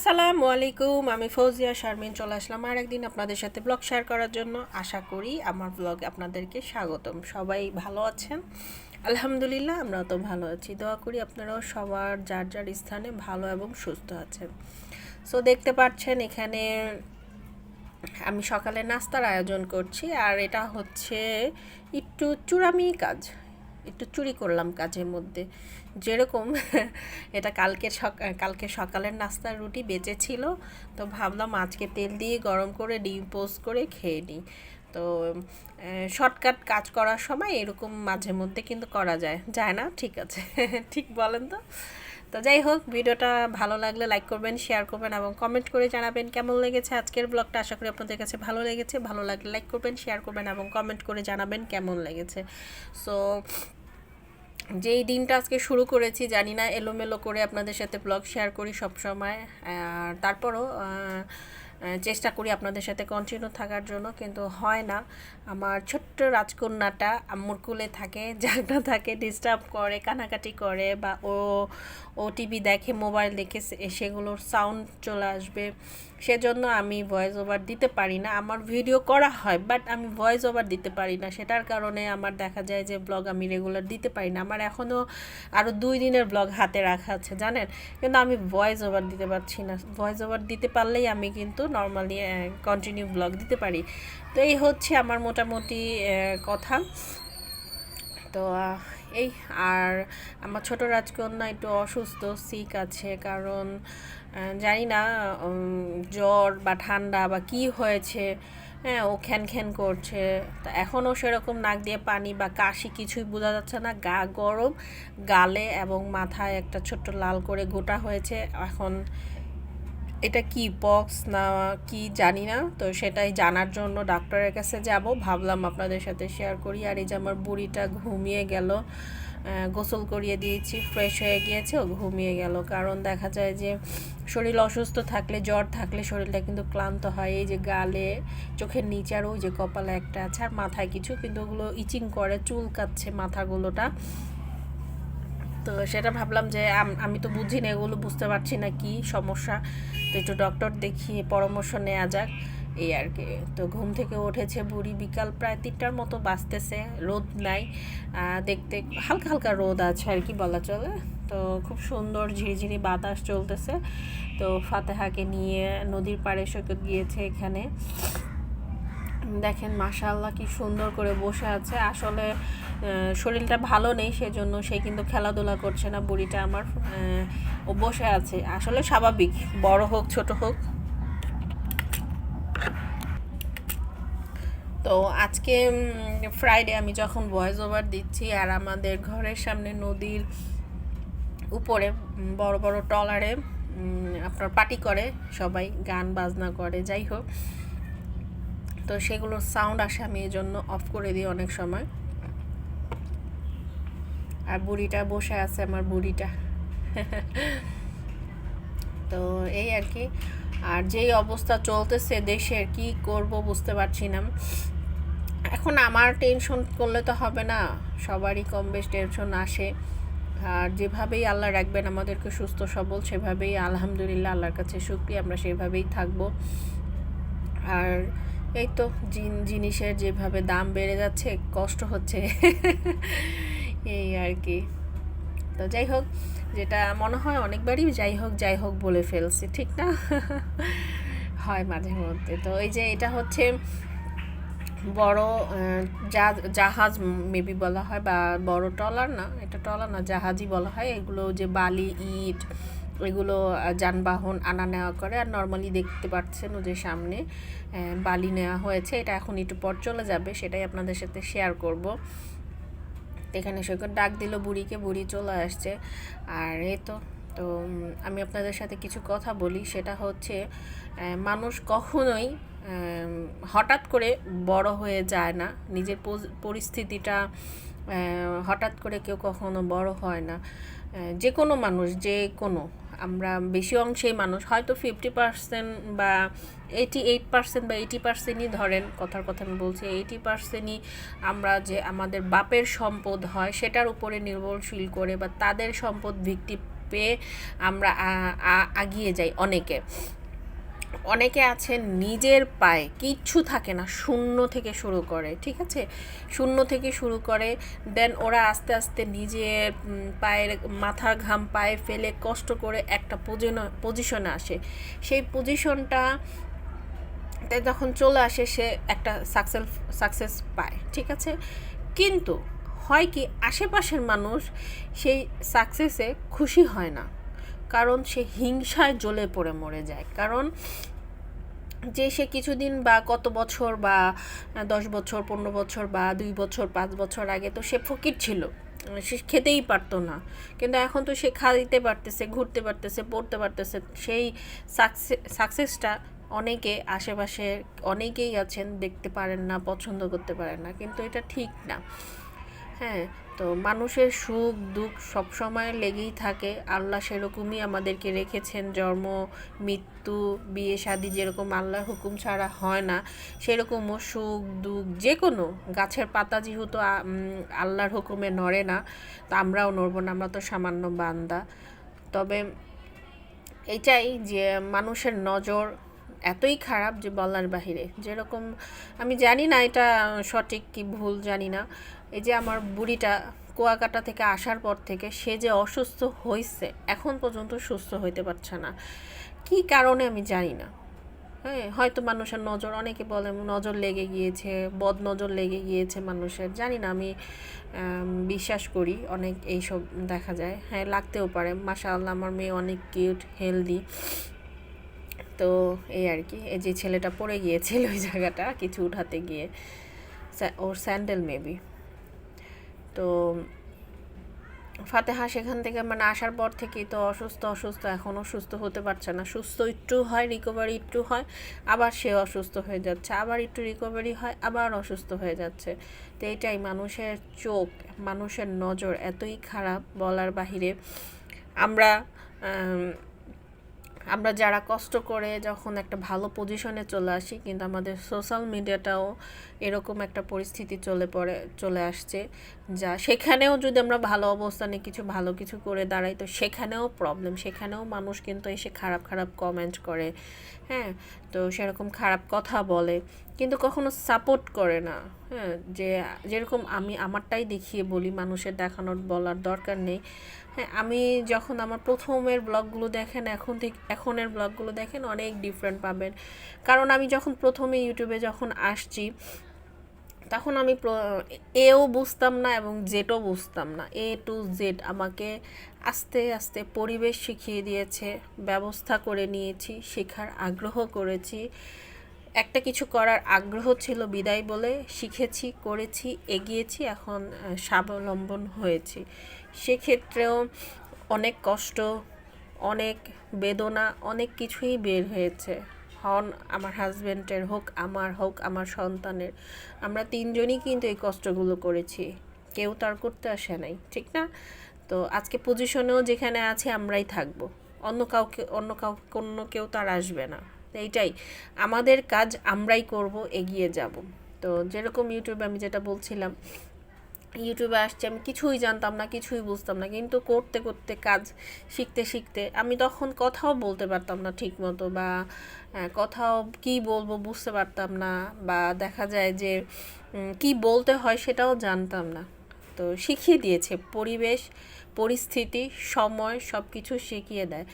আসসালামু আলাইকুম। আমি ফৌজিয়া শারমিন চলে আসলাম আর একদিন আপনাদের সাথে ব্লগ শেয়ার করার জন্য। আশা করি আমার ব্লগে আপনাদেরকে স্বাগতম। সবাই ভালো আছেন? আলহামদুলিল্লাহ, আমরা তো ভালো আছি। দোয়া করি আপনারাও সবার যার যার স্থানে ভালো এবং সুস্থ আছেন। সো দেখতে পাচ্ছেন এখানে আমি সকালে নাস্তার আয়োজন করছি, আর এটা হচ্ছে একটু চুরামি কাজ, একটু চুরি করলাম কাজের মধ্যে। যেরকম এটা কালকে সকালের নাস্তার রুটি বেঁচে ছিল, তো ভাবলাম আজকে তেল দিয়ে গরম করে ডিম পোস্ট করে খেয়ে নিই। তো শর্টকাট কাজ করার সময় এরকম মাঝে মধ্যে কিন্তু করা যায় যায় না? ঠিক আছে। ঠিক বলেন তো? তো যাই হোক, ভিডিওটা ভালো লাগলে লাইক করবেন, শেয়ার করবেন এবং কমেন্ট করে জানাবেন কেমন লেগেছে আজকের ব্লগটা। আশা করি আপনাদের কাছে ভালো লেগেছে। ভালো লাগলে লাইক করবেন, শেয়ার করবেন এবং কমেন্ট করে জানাবেন কেমন লেগেছে। সো যেই দিনটা আজকে শুরু করেছি, জানি না এলোমেলো করে আপনাদের সাথে ব্লগ শেয়ার করি সব সময়, আর তারপরও চেষ্টা করি আপনাদের সাথে কন্টিনিউ থাকার জন্য, কিন্তু হয় না। আমার ছোট্ট রাজকন্যাটা আম্মুর কোলে থাকে, জাগনা থাকে, ডিস্টার্ব করে, কানাকাটি করে, বা ও টিভি দেখে, মোবাইল দেখে, সেগুলোর সাউন্ড চলে আসবে। সেজন্য আমি ভয়েস ওভার দিতে পারি না। আমার ভিডিও করা হয়, বাট আমি ভয়েস ওভার দিতে পারি না। সেটার কারণে আমার দেখা যায় যে ব্লগ আমি রেগুলার দিতে পারি না। আমার এখনও আরও 2 দিনের ব্লগ হাতে রাখা আছে, জানেন, কিন্তু আমি ভয়েস ওভার দিতে পারছি না। ভয়েস ওভার দিতে পারলেই আমি কিন্তু নর্মালি কন্টিনিউ ব্লগ দিতে পারি। তো এই হচ্ছে আমার মোটামুটি কথা। তো এই, আর আমার ছোট রাজকন্যা একটু অসুস্থ, সিক আছে, কারণ জানি না জ্বর বা ঠান্ডা বা কি হয়েছে। হ্যাঁ, ও খ্যান খ্যান করছে। তা এখনও সেরকম নাক দিয়ে পানি বা কাশি কিছুই বোঝা যাচ্ছে না। গা গরম, গালে এবং মাথায় একটা ছোট্ট লাল করে গোটা হয়েছে। এখন এটা কি পক্স না কি জানি না, তো সেটাই জানার জন্য ডাক্তারের কাছে যাব। ভাবলাম আপনাদের সাথে শেয়ার করি। আর এই যে আমার বুড়িটা ঘুমিয়ে গেল, গোসল করিয়ে দিয়েছি, ফ্রেশ হয়ে গিয়েছে, ও ঘুমিয়ে গেল। কারণ দেখা যায় যে শরীর অসুস্থ থাকলে, জ্বর থাকলে শরীরটা কিন্তু ক্লান্ত হয়। এই যে গালে, চোখের নিচে, আর ওই যে কপালে একটা আছে, আর মাথায় কিছু, কিন্তু ওগুলো ইচিং করে, চুল কাচ্ছে মাথাগুলোটা। তো সেটা ভাবলাম যে আমি তো বুঝি না, এগুলো বুঝতে পারছি না কি সমস্যা। তো একটু ডক্টর দেখিয়ে পরামর্শ নেওয়া যাক, এই আর কি। তো ঘুম থেকে উঠেছে বুড়ি, বিকাল প্রায় 3টার মতো বাজতেছে, রোদ নাই, দেখতে হালকা হালকা রোদ আছে আর কি বলা চলে। তো খুব সুন্দর ঝিরিঝিরি বাতাস চলতেছে। তো ফাতেহাকে নিয়ে নদীর পাড়ে সৈকত গিয়েছে। এখানে দেখেন মাশাআল্লাহ কি সুন্দর করে বসে আছে। আসলে শরীরটা ভালো নেই, সেজন্য সে কিন্তু খেলাধুলা করছে না বুড়িটা আমার। ও বসে আছে, আসলে স্বাভাবিক, বড় হোক ছোট হোক। তো আজকে ফ্রাইডে আমি যখন ভয়েস ওভার দিচ্ছি, আর আমাদের ঘরের সামনে নদীর উপরে বড় বড় ট্রলারে আপনার পার্টি করে, সবাই গান বাজনা করে, যাই হোক। তো সেগুলোর সাউন্ড আসে, আমি এই জন্য অফ করে দিই অনেক সময়। আর বুড়িটা বসে আছে, আমার বুড়িটা। তো এই আর কি। আর যেই অবস্থা চলতেছে দেশের, কি করব বুঝতে পারছি না। এখন আমার টেনশন করলে তো হবে না, সবারই কম বেশ টেনশন আসে। আর যেভাবেই আল্লাহ রাখবেন আমাদেরকে সুস্থ সবল, সেভাবেই আলহামদুলিল্লাহ, আল্লাহর কাছে শুকরিয়া, আমরা সেভাবেই থাকবো। আর এই তো জিনিসের যেভাবে দাম বেড়ে যাচ্ছে, কষ্ট হচ্ছে। এই আর কি। তো যাই হোক, যেটা মনে হয় অনেকবারই যাই হোক বলে ফেলছি, ঠিক না? হয় মাঝে মধ্যে। তো এই যে এটা হচ্ছে বড় জাহাজ মেবি বলা হয়, বা বড় ট্রলার না, এটা ট্রলার না, জাহাজই বলা হয়। এগুলো যে বালি, ইট, এগুলো যানবাহন আনা নেওয়া করে। আর নর্মালি দেখতে পাচ্ছেন ওদের সামনে বালি নেওয়া হয়েছে, এটা এখন একটু পর চলে যাবে, সেটাই আপনাদের সাথে শেয়ার করব। এখানে সৈকত ডাক দিল বুড়িকে, বুড়ি চলে আসছে। আর এই তো, তো আমি আপনাদের সাথে কিছু কথা বলি, সেটা হচ্ছে মানুষ কখনোই হঠাৎ করে বড় হয়ে যায় না। নিজের পরিস্থিতিটা হঠাৎ করে কেউ কখনো বড় হয় না। যে কোনো মানুষ, যে কোনো, আমরা বেশি অংশেই মানুষ, হয়তো 50% বা 88% বা 80%ই ধরেন, কথার কথা আমি বলছি, 80%ই আমরা যে আমাদের বাপের সম্পদ হয় সেটার উপরে নির্ভরশীল করে, বা তাদের সম্পদ ভিত্তি পেয়ে আমরা আগিয়ে যাই। অনেকে আছেন নিজের পায়ে কিচ্ছু থাকে না, শূন্য থেকে শুরু করে, ঠিক আছে, শূন্য থেকে শুরু করে, দেন ওরা আস্তে আস্তে নিজের পায়ের মাথার ঘাম পায়ে ফেলে কষ্ট করে একটা পজিশনে আসে। সেই পজিশনটা যখন চলে আসে সে একটা সাকসেস পায়, ঠিক আছে। কিন্তু হয় কি, আশেপাশের মানুষ সেই সাকসেসে খুশি হয় না, কারণ সে হিংসায় জ্বলে পড়ে মরে যায়। কারণ যে সে কিছুদিন বা কত বছর বা 10 বছর 15 বছর বা 2 বছর 5 বছর আগে তো সে ফকির ছিল, সে খেতেই পারতো না, কিন্তু এখন তো সে খাইতে পারতেছে, ঘুরতে পারতেছে, পড়তে পারতেছে। সেই সাকসেসটা অনেকে আশেপাশে অনেকেই আছেন দেখতে পারেন না, পছন্দ করতে পারেন না, কিন্তু এটা ঠিক না। হ্যাঁ, তো মানুষের সুখ দুঃখ সবসময় লেগেই থাকে। আল্লাহ সেরকমই আমাদেরকে রেখেছেন, জন্ম মৃত্যু বিয়ে শাদী যেরকম আল্লাহর হুকুম ছাড়া হয় না, সেরকমও সুখ দুঃখ যে কোনো গাছের পাতা যেহেতু আল্লাহর হুকুমে নড়ে না, তা আমরাও নড়ব না, আমরা তো সামান্য বান্দা। তবে এটাই যে মানুষের নজর এতই খারাপ যে বলার বাহিরে। যেরকম আমি জানি না এটা সঠিক কি ভুল জানি না, এই যে আমার বুড়িটা কুয়াকাটা থেকে আসার পর থেকে সে যে অসুস্থ হয়েছে, এখন পর্যন্ত সুস্থ হইতে পারছে না, কি কারণে আমি জানি না। হ্যাঁ, হয়তো মানুষের নজর, অনেকে বলে নজর লেগে গিয়েছে, বদ নজর লেগে গিয়েছে মানুষের, জানি না, আমি বিশ্বাস করি অনেক এইসব দেখা যায়। হ্যাঁ, লাগতেও পারে। মাশাআল্লাহ আমার মেয়ে অনেক কিউট হেলদি। তো এই আর কি, এই যে ছেলেটা পড়ে গিয়েছিল ওই জায়গাটা কিছু উঠাতে গিয়ে, ওর স্যান্ডেল মেবি। তো ফাতেহা সেখান থেকে মানে আসার পর থেকেই তো অসুস্থ, এখনও সুস্থ হতে পারছে না। সুস্থ একটু হয়, রিকভারি একটু হয়, আবার সে অসুস্থ হয়ে যাচ্ছে, আবার একটু রিকভারি হয়, আবার অসুস্থ হয়ে যাচ্ছে। তো এইটাই মানুষের চোখ, মানুষের নজর এতই খারাপ বলার বাহিরে। আমরা আমরা যারা কষ্ট করে যখন একটা ভালো পজিশনে চলে আসি, কিন্তু আমাদের সোশ্যাল মিডিয়াটাও এরকম একটা পরিস্থিতি চলে আসছে, যা সেখানেও যদি আমরা ভালো অবস্থানে ভালো কিছু করে দাঁড়াই, তো সেখানেও প্রবলেম, সেখানেও মানুষ কিন্তু এসে খারাপ খারাপ কমেন্ট করে। হ্যাঁ, তো সেরকম খারাপ কথা বলে, কিন্তু কখনো সাপোর্ট করে না। হ্যাঁ, যেরকম আমি আমারটাই দেখিয়ে বলি, মানুষের দেখানোর বলার দরকার নেই। হ্যাঁ, আমি যখন আমার প্রথমের ব্লগগুলো দেখেন এখনের ব্লগগুলো দেখেন, অনেক ডিফারেন্ট পাবেন। কারণ আমি যখন প্রথমে ইউটিউবে যখন আসছি, তখন আমি এও বুঝতাম না এবং জেডও বুঝতাম না, A to Z আমাকে আস্তে আস্তে পরিবেশ শিখিয়ে দিয়েছে, ব্যবস্থা করে নিয়েছি, শেখার আগ্রহ করেছি, একটা কিছু করার আগ্রহ ছিল বিদায় বলে শিখেছি, করেছি, এগিয়েছি, এখন স্বাবলম্বন হয়েছি। সেক্ষেত্রেও অনেক কষ্ট, অনেক বেদনা, অনেক কিছুই বের হয়েছে, আমার হাজব্যান্ডের হোক আমার সন্তানের, আমরা তিনজনই কিন্তু এই কষ্টগুলো করেছি, কেউ তার করতে আসে নাই, ঠিক না? তো আজকে পজিশনেও যেখানে আছে আমরাই থাকবো, অন্য কেউ তার আসবে না। এইটাই আমাদের কাজ, আমরাই করব, এগিয়ে যাব। তো যেরকম ইউটিউবে আমি যেটা বলছিলাম, ইউটিউবে আসছে, আমি কিছুই জানতাম না, কিছুই বুঝতাম না, কিন্তু করতে করতে কাজ শিখতে শিখতে আমি তখন কথাও বলতে পারতাম না ঠিক মতো, বা কথাও কি বলবো বুঝতে পারতাম না, বা দেখা যায় যে কি বলতে হয় সেটাও জানতাম না। তো শিখিয়ে দিয়েছে পরিবেশ, পরিস্থিতি, সময়, সব কিছু শিখিয়ে দেয়।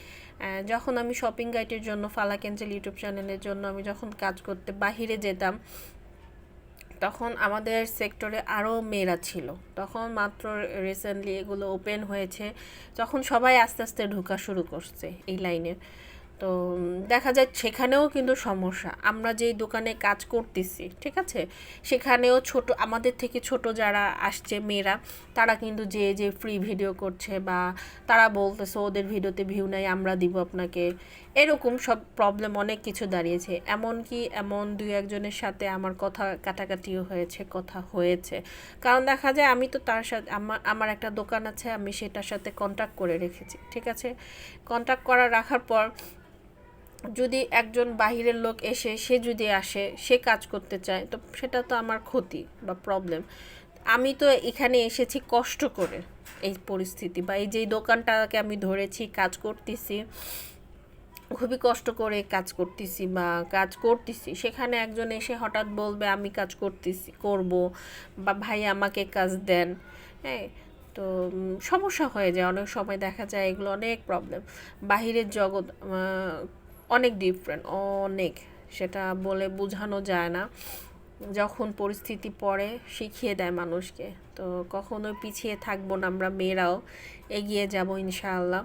যখন আমি শপিং গাইডের জন্য ফালাক এঞ্জেল ইউটিউব চ্যানেলের জন্য আমি যখন কাজ করতে বাহিরে যেতাম, তখন আমাদের সেক্টরে আরও মেয়েরা ছিল, তখন মাত্র রিসেন্টলি এগুলো ওপেন হয়েছে, তখন সবাই আস্তে আস্তে ঢোকা শুরু করছে এই লাইনে। তো দেখা যায় সেখানেও কিন্তু সমস্যা, আমরা যেই দোকানে কাজ করতেছি, ঠিক আছে, সেখানেও আমাদের থেকে ছোট যারা আসছে মেয়েরা, তারা কিন্তু যে ফ্রি ভিডিও করছে, বা তারা বলতেছে ওদের ভিডিওতে ভিউ নাই, আমরা দিব আপনাকে, এরকম সব প্রবলেম অনেক কিছু দাঁড়িয়েছে। এমনকি এমন 2-1 জনের সাথে আমার কথা কাটাকাটিও হয়েছে, কারণ দেখা যায় আমি তো তার সাথে আমার একটা দোকান আছে, আমি সেটার সাথে কন্ট্যাক্ট করে রেখেছি, ঠিক আছে, কন্ট্যাক্ট রাখার পর যদি একজন বাহিরের লোক এসে সে যদি আসে, সে কাজ করতে চায়, তো সেটা তো আমার ক্ষতি বা প্রবলেম। আমি তো এখানে এসেছি কষ্ট করে, এই পরিস্থিতি বা এই যে দোকানটাকে আমি ধরেছি, কাজ করতেছি, খুবই কষ্ট করে কাজ করতেছি, সেখানে একজন এসে হঠাৎ বলবে আমি কাজ করব, বা ভাই আমাকে কাজ দেন। হ্যাঁ, তো সমস্যা হয়ে যায় অনেক সময়, দেখা যায় এগুলো অনেক প্রবলেম। বাহিরের জগৎ অনেক ডিফারেন্ট, অনেক, সেটা বলে বোঝানো যায় না। যখন পরিস্থিতি পড়ে শিখিয়ে দেয় মানুষকে। তো কখনো পিছিয়ে থাকবো না, আমরা মেয়েরাও এগিয়ে যাব ইনশাআল্লাহ।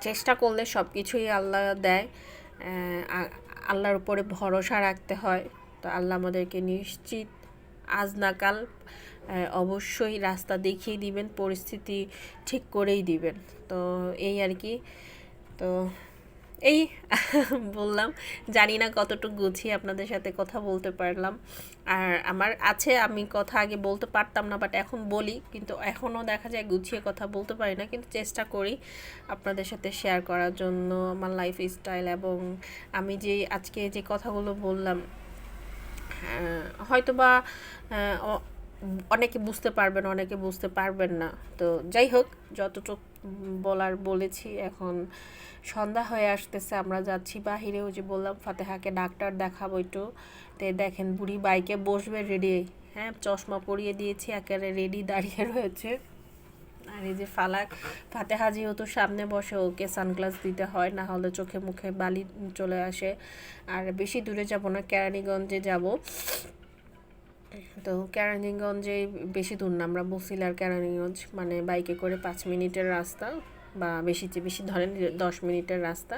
চেষ্টা করলে সব কিছুই আল্লাহ দেয়। আল্লাহর উপরে ভরসা রাখতে হয়। তো আল্লাহ আমাদেরকে নিশ্চিত আজ না কাল অবশ্যই রাস্তা দেখিয়ে দিবেন, পরিস্থিতি ঠিক করেই দিবেন। তো এই আর কি। তো এই বললাম, জানি না কতটুকু গুছিয়ে আপনাদের সাথে কথা বলতে পারলাম। আর আমার আছে, আমি কথা আগে বলতে পারতাম না, বাট এখন বলি, কিন্তু এখনও দেখা যায় গুছিয়ে কথা বলতে পারি না, কিন্তু চেষ্টা করি আপনাদের সাথে শেয়ার করার জন্য আমার লাইফ স্টাইল। এবং আমি যে আজকে যে কথাগুলো বললাম, হয়তো বা অনেকে বুঝতে পারবেন, অনেকে বুঝতে পারবেন না। তো যাই হোক, যতটুকু বলার বলেছি। এখন সন্ধ্যা হয়ে আসতেছে, আমরা যাচ্ছি বাহিরে। ওই যে বললাম ফাতেহাকে ডাক্তার দেখাবো একটু। তো দেখেন বুড়ি বাইকে বসবে রেডি, হ্যাঁ, চশমা পরিয়ে দিয়েছি, একেবারে রেডি দাঁড়িয়ে রয়েছে। আর এই যে ফাতেহা যেহেতু সামনে বসে, ওকে সানগ্লাস দিতে হয়, না হলে চোখে মুখে বালি চলে আসে। আর বেশি দূরে যাব না, কেরানীগঞ্জে যাব। তো কেরানীগঞ্জে বেশি দূর না, আমরা বসিলার কেরানীগঞ্জ, মানে বাইকে করে 5 মিনিটের রাস্তা, বা বেশি ধরেন 10 মিনিটের রাস্তা,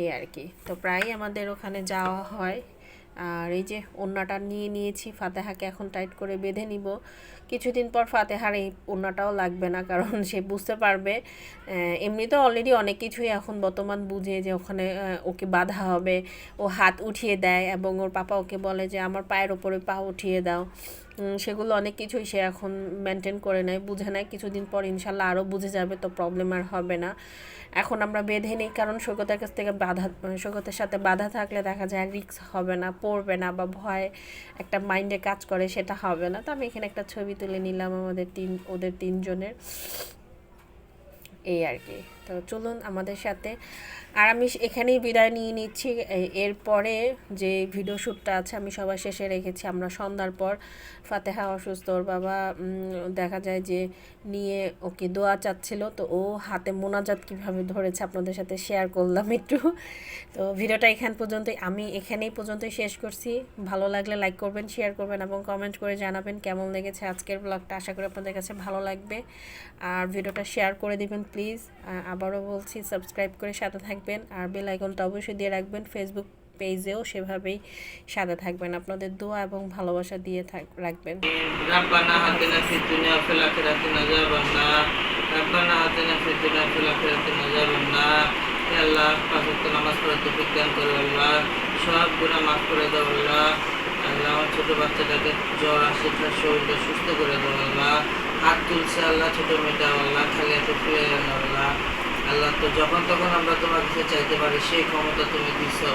এই আর কি। তো প্রায়ই আমাদের ওখানে যাওয়া হয়। আর এই যে ওড়নাটা নিয়ে নিয়েছি, ফাতেহাকে এখন টাইট করে বেঁধে নিব। কিছুদিন পর ফাতেহার এই ওড়নাটাও লাগবে না, কারণ সে বুঝতে পারবে। এমনিতে অলরেডি অনেক কিছুই এখন বর্তমান বুঝে, যে ওখানে ওকে বাঁধা হবে, ও হাত উঠিয়ে দেয়, এবং ওর পাপা ওকে বলে যে আমার পায়ের ওপরে পা উঠিয়ে দাও। সেগুলো অনেক কিছুই সে এখন মেনটেন করে নেয়, বুঝে নেয়। কিছুদিন পর ইনশাল্লাহ আরও বুঝে যাবে, তো প্রবলেম আর হবে না। এখন আমরা বেঁধে নিই, কারণ সৈকতের কাছ থেকে সৈকতের সাথে বাধা থাকলে দেখা যায় রিস্ক হবে না, পড়বে না, বা ভয় একটা মাইন্ডে কাজ করে, সেটা হবে না। তো আমি এখানে একটা ছবি তুলে নিলাম ওদের তিনজনের, এই আর কি। তো চলুন আমাদের সাথে। আর আমি এখানেই বিদায় নিয়ে নিচ্ছি। এরপরে যে ভিডিও শ্যুটটা আছে আমি সবার শেষে রেখেছি। আমরা সন্ধ্যার পর, ফাতেহা অসুস্থ, ওর বাবা দেখা যায় যে নিয়ে ওকে দোয়া চাচ্ছিল, তো ও হাতে মোনাজাত কীভাবে ধরেছে আপনাদের সাথে শেয়ার করলাম একটু। তো ভিডিওটা আমি এখানেই পর্যন্তই শেষ করছি। ভালো লাগলে লাইক করবেন, শেয়ার করবেন, এবং কমেন্ট করে জানাবেন কেমন লেগেছে আজকের ব্লগটা। আশা করি আপনাদের কাছে ভালো লাগবে। আর ভিডিওটা শেয়ার করে দিবেন প্লিজ। আবারও বলছি, সাবস্ক্রাইব করে সাথে থাকবেন, আর বেল আইকনটা অবশ্যই দিয়ে রাখবেন। ফেসবুক পেজেও সেভাবেই সাথে থাকবেন। আপনাদের দোয়া এবং ভালোবাসা দিয়ে রাখবেন। ربنا آتنا في الدنيا وفي الآخرة عذاب النار ربنا آتنا في الدنيا وفي الآخرة عذاب النار হে আল্লাহ, 5 ওয়াক্ত নামাজ পড়ার তৌফিক দান করো আল্লাহ, সব গুনাহ মাফ করে দাও আল্লাহ। আল্লাহ, আমার ছোট বাচ্চাটাকে জ্বর আসে, তার শরীরটা সুস্থ করে দাও আল্লাহ। হাত তুলছে আল্লাহ, ছোট মেয়েটা আল্লাহ, খালি হাতে ফিরে গেল আল্লাহ। আল্লাহ, তো যখন তখন আমরা তোমার কাছে চাইতে পারি, সেই ক্ষমতা তুমি দিছো।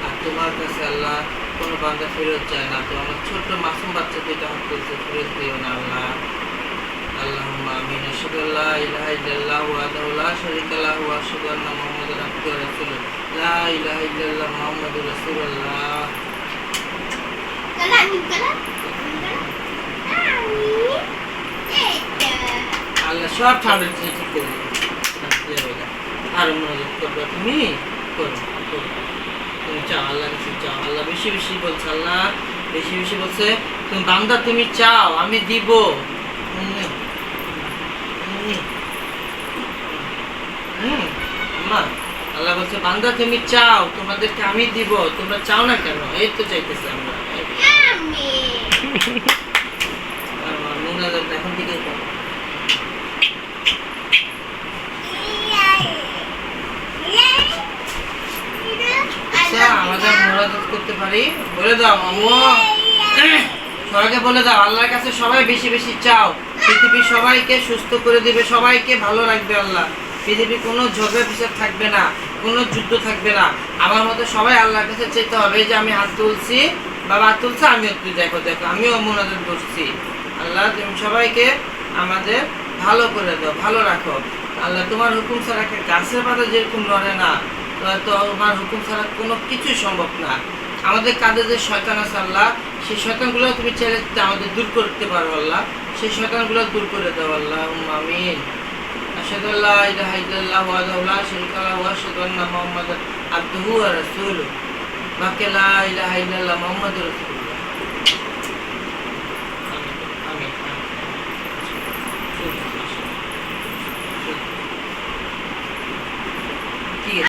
আর তোমার কাছে আল্লাহ কোনো বান্দা ফেরত চায় না। তো আমার ছোট্ট মাসুম বাচ্চা দুইটা হাত তুলছে, ফেরত দিও না আল্লাহ। আল্লাহুম্মা আমিন। আশহাদু আল্লা ইলাহা ইল্লাল্লাহু ওয়াহদাহু লা শারীকা লাহু ওয়া আশহাদু আন্না মুহাম্মাদান আবদুহু ওয়া রাসূলুহু। লা ইলাহা ইল্লাল্লাহ মুহাম্মাদুর রাসূলুল্লাহ। আল্লাহ সব ঠান্ডা ঠিক করে দিবে। আর মনোযোগ করবে, তুমি করো, তুমি চাও, আল্লাহ কাছে চাও। আল্লাহ বেশি বেশি বলছে, আল্লাহ বেশি বেশি বলছে, তুমি বান্দা তুমি চাও, আমি দিব। আল্লাহ বলছে বান্দা তুমি চাও, তোমাদেরকে আমি দিব, তোমরা চাও না কেন? এই তো চাইতেছে আমরা। এখন থেকে আমাদের মোনাজাত করতে পারি, বলে দাও আম্মু, সবাইকে বলে দাও আল্লাহর কাছে সবাই বেশি বেশি চাও। পৃথিবী সবাইকে সুস্থ করে দিবে, সবাইকে ভালো রাখবে আল্লাহ। পৃথিবী কোনো ঝগড়া ফিসাদ থাকবে না, কোনো যুদ্ধ থাকবে না। আমার মতো সবাই আল্লাহর কাছে চাইতে হবে। যে আমি হাত তুলছি, বাবা হাত তুলছে, আমিও তুই দেখো দেখো আমিও মোনাজাত করছি। আল্লাহ তুমি সবাইকে আমাদের ভালো করে দাও, ভালো রাখো আল্লাহ। তোমার হুকুম ছাড়া একটা গাছের পাতা যেরকম লড়ে না, তোমার হুকুম ছাড়া কোনো কিছুই সম্ভব না। আমাদের কাঁধে যে শয়তান আছে আল্লাহ, সেই শয়তানগুলো তুমি চাইলে আমাদের দূর করতে পারো আল্লাহ, সেই শয়তানগুলো দূর করে দাও আল্লাহ। আমিন। আশহাদু আল্লা ইলাহা ইল্লাল্লাহ ওয়াহদাহু লা শারীকা লাহু ওয়া আশহাদু আন্না মুহাম্মাদান আবদুহু ওয়া রাসূলুহু। বাকে লা ইলাহা ইল্লাল্লাহ মুহাম্মাদুর রাসূলুল্লাহ।